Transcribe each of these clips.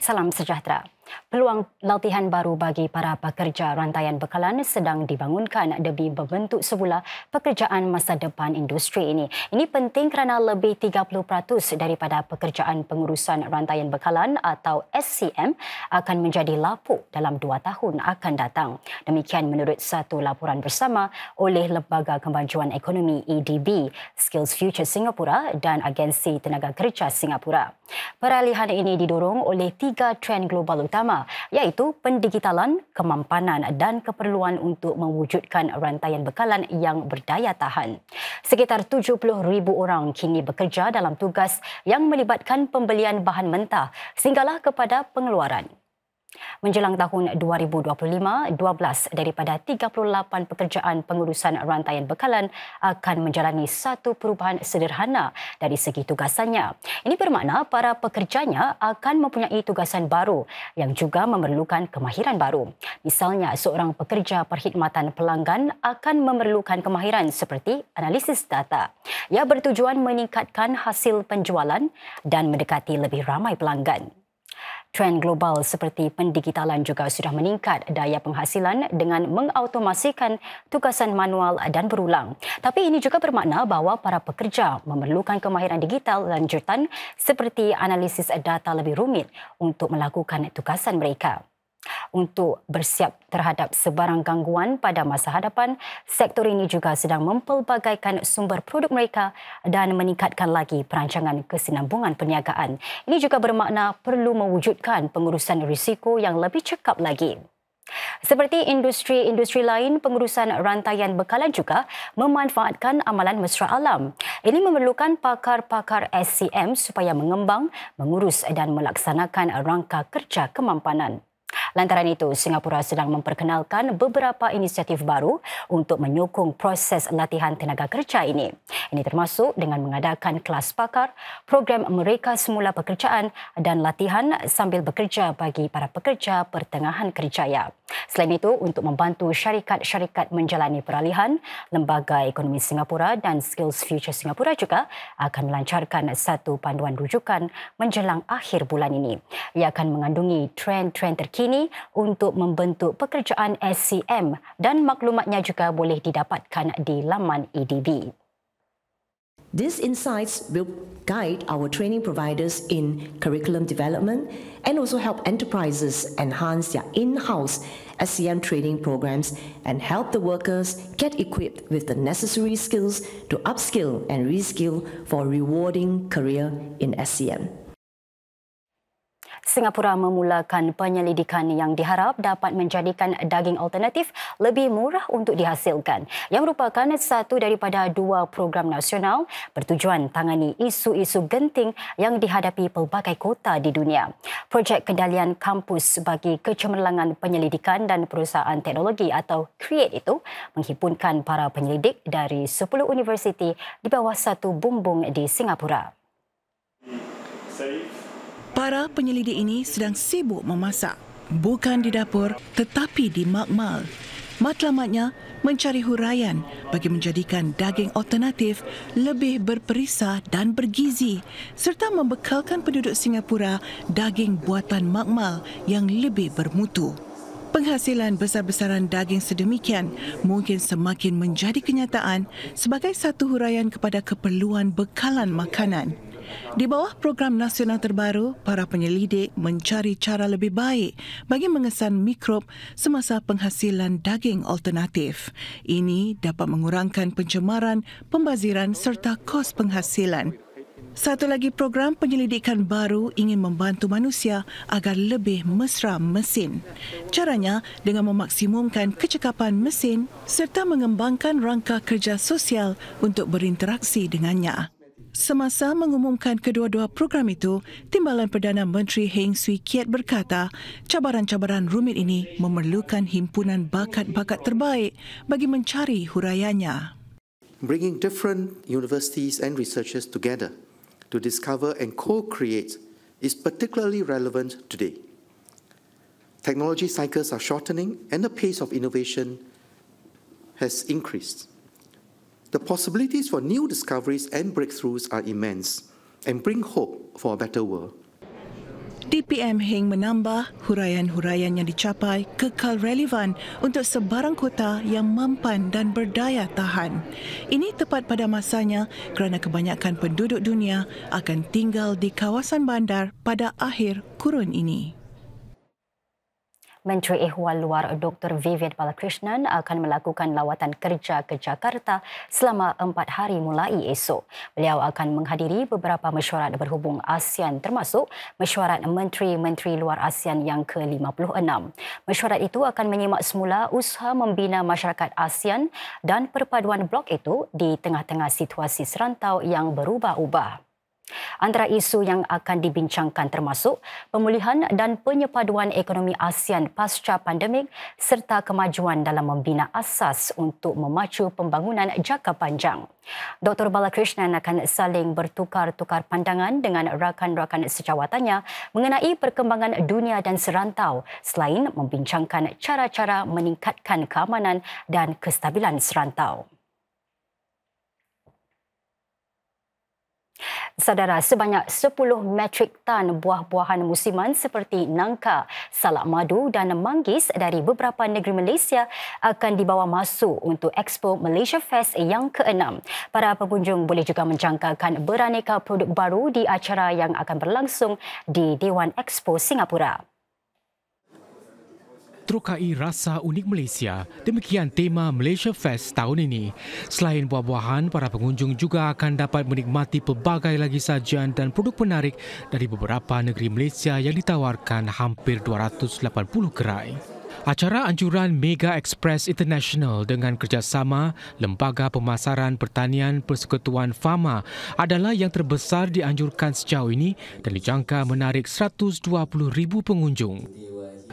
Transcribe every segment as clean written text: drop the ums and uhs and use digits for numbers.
Salam sejahtera. Peluang latihan baru bagi para pekerja rantaian bekalan sedang dibangunkan demi membentuk semula pekerjaan masa depan industri ini. Ini penting kerana lebih 30% daripada pekerjaan pengurusan rantaian bekalan atau SCM akan menjadi lapuk dalam 2 tahun akan datang. Demikian menurut satu laporan bersama oleh Lembaga Kemajuan Ekonomi EDB, Skills Future Singapura dan Agensi Tenaga Kerja Singapura. Peralihan ini didorong oleh 3 trend global utama, iaitu pendigitalan, kemampanan dan keperluan untuk mewujudkan rantaian bekalan yang berdaya tahan. Sekitar 70,000 orang kini bekerja dalam tugas yang melibatkan pembelian bahan mentah sehinggalah kepada pengeluaran. Menjelang tahun 2025, 12 daripada 38 pekerjaan pengurusan rantaian bekalan akan menjalani satu perubahan sederhana dari segi tugasannya. Ini bermakna para pekerjanya akan mempunyai tugasan baru yang juga memerlukan kemahiran baru. Misalnya, seorang pekerja perkhidmatan pelanggan akan memerlukan kemahiran seperti analisis data. Ia bertujuan meningkatkan hasil penjualan dan mendekati lebih ramai pelanggan. Trend global seperti pendigitalan juga sudah meningkat daya penghasilan dengan mengautomasikan tugasan manual dan berulang. Tapi ini juga bermakna bahawa para pekerja memerlukan kemahiran digital lanjutan seperti analisis data lebih rumit untuk melakukan tugasan mereka. Untuk bersiap terhadap sebarang gangguan pada masa hadapan, sektor ini juga sedang mempelbagaikan sumber produk mereka dan meningkatkan lagi perancangan kesinambungan perniagaan. Ini juga bermakna perlu mewujudkan pengurusan risiko yang lebih cekap lagi. Seperti industri-industri lain, pengurusan rantaian bekalan juga memanfaatkan amalan mesra alam. Ini memerlukan pakar-pakar SCM supaya mengembang, mengurus dan melaksanakan rangka kerja kemampanan. Lantaran itu, Singapura sedang memperkenalkan beberapa inisiatif baru untuk menyokong proses latihan tenaga kerja ini. Ini termasuk dengan mengadakan kelas pakar, program mereka semula pekerjaan dan latihan sambil bekerja bagi para pekerja pertengahan kerjaya. Selain itu, untuk membantu syarikat-syarikat menjalani peralihan, Lembaga Ekonomi Singapura dan Skills Future Singapura juga akan melancarkan satu panduan rujukan menjelang akhir bulan ini. Ia akan mengandungi trend-trend terkini untuk membentuk pekerjaan SCM dan maklumatnya juga boleh didapatkan di laman EDB. These insights will guide our training providers in curriculum development and also help enterprises enhance their in-house SCM training programs and help the workers get equipped with the necessary skills to upskill and reskill for a rewarding career in SCM. Singapura memulakan penyelidikan yang diharap dapat menjadikan daging alternatif lebih murah untuk dihasilkan, yang merupakan satu daripada 2 program nasional bertujuan tangani isu-isu genting yang dihadapi pelbagai kota di dunia. Projek Kendalian Kampus bagi Kecemerlangan Penyelidikan dan Perusahaan Teknologi atau CREATE itu menghimpunkan para penyelidik dari 10 universiti di bawah satu bumbung di Singapura. Para penyelidik ini sedang sibuk memasak, bukan di dapur tetapi di makmal. Matlamatnya mencari huraian bagi menjadikan daging alternatif lebih berperisa dan bergizi serta membekalkan penduduk Singapura daging buatan makmal yang lebih bermutu. Penghasilan besar-besaran daging sedemikian mungkin semakin menjadi kenyataan sebagai satu huraian kepada keperluan bekalan makanan. Di bawah program nasional terbaru, para penyelidik mencari cara lebih baik bagi mengesan mikrob semasa penghasilan daging alternatif. Ini dapat mengurangkan pencemaran, pembaziran serta kos penghasilan. Satu lagi program penyelidikan baru ingin membantu manusia agar lebih mesra mesin. Caranya dengan memaksimumkan kecekapan mesin serta mengembangkan rangka kerja sosial untuk berinteraksi dengannya. Semasa mengumumkan kedua-dua program itu, Timbalan Perdana Menteri Heng Swee Keat berkata, cabaran-cabaran rumit ini memerlukan himpunan bakat-bakat terbaik bagi mencari huraiannya. Bringing different universities and researchers together to discover and co-create is particularly relevant today. Technology cycles are shortening and the pace of innovation has increased. The possibilities for new discoveries and breakthroughs are immense and bring hope for a better world. DPM Heng menambah huraian-huraian yang dicapai kekal relevan untuk sebarang kota yang mampan dan berdaya tahan. Ini tepat pada masanya kerana kebanyakan penduduk dunia akan tinggal di kawasan bandar pada akhir kurun ini. Menteri Ehwal Luar Dr. Vivian Balakrishnan akan melakukan lawatan kerja ke Jakarta selama 4 hari mulai esok. Beliau akan menghadiri beberapa mesyuarat berhubung ASEAN termasuk mesyuarat Menteri-Menteri Luar ASEAN yang ke-56. Mesyuarat itu akan menyimak semula usaha membina masyarakat ASEAN dan perpaduan blok itu di tengah-tengah situasi serantau yang berubah-ubah. Antara isu yang akan dibincangkan termasuk pemulihan dan penyepaduan ekonomi ASEAN pasca pandemik serta kemajuan dalam membina asas untuk memacu pembangunan jangka panjang. Dr. Balakrishnan akan saling bertukar-tukar pandangan dengan rakan-rakan sejawatannya mengenai perkembangan dunia dan serantau selain membincangkan cara-cara meningkatkan keamanan dan kestabilan serantau. Saudara, sebanyak 10 metrik tan buah-buahan musiman seperti nangka, salak madu dan manggis dari beberapa negeri Malaysia akan dibawa masuk untuk Expo Malaysia Fest yang ke-6. Para pengunjung boleh juga menjangkakan beraneka produk baru di acara yang akan berlangsung di Dewan Expo Singapura. Terokai rasa unik Malaysia, demikian tema Malaysia Fest tahun ini. Selain buah-buahan, para pengunjung juga akan dapat menikmati pelbagai lagi sajian dan produk menarik dari beberapa negeri Malaysia yang ditawarkan hampir 280 gerai. Acara anjuran Mega Express International dengan kerjasama Lembaga Pemasaran Pertanian Persekutuan Fama adalah yang terbesar dianjurkan sejauh ini dan dijangka menarik 120,000 pengunjung.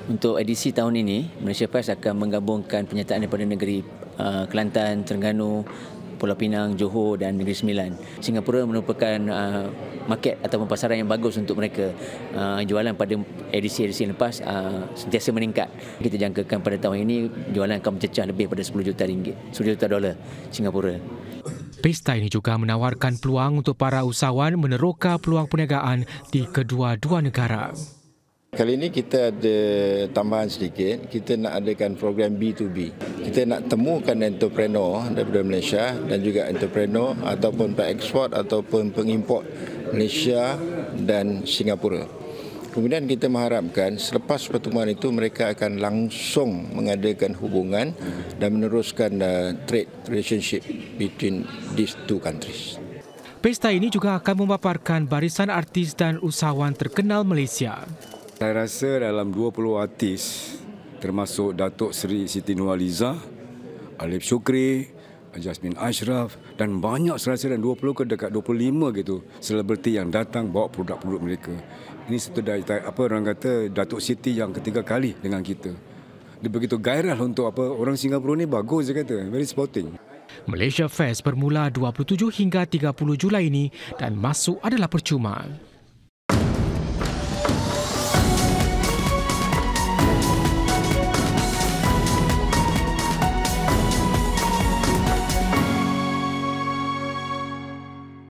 Untuk edisi tahun ini, Malaysia Fest akan menggabungkan penyertaan daripada negeri Kelantan, Terengganu, Pulau Pinang, Johor dan Negeri Sembilan. Singapura merupakan market ataupun pasaran yang bagus untuk mereka. Jualan pada edisi-edisi lepas sentiasa meningkat. Kita jangkakan pada tahun ini jualan akan mencecah lebih pada 10 juta ringgit, 10 juta dolar Singapura. Pesta ini juga menawarkan peluang untuk para usahawan meneroka peluang perniagaan di kedua-dua negara. Kali ini kita ada tambahan sedikit, kita nak adakan program B2B. Kita nak temukan entrepreneur daripada Malaysia dan juga entrepreneur ataupun pengeksport ataupun pengimport Malaysia dan Singapura. Kemudian kita mengharapkan selepas pertemuan itu mereka akan langsung mengadakan hubungan dan meneruskan trade relationship between these two countries. Pesta ini juga akan memaparkan barisan artis dan usahawan terkenal Malaysia. Saya rasa dalam 20 artis termasuk Datuk Seri Siti Nurhaliza, Alif Shukri, Jasmine Ashraf dan banyak serasa dan 20 ke dekat 25 gitu selebriti yang datang bawa produk-produk mereka. Ini satu orang kata Datuk Siti yang ketiga kali dengan kita. Dia begitu gairah untuk orang Singapura ni bagus dia kata, very sporting. Malaysia Fest bermula 27 hingga 30 Julai ini dan masuk adalah percuma.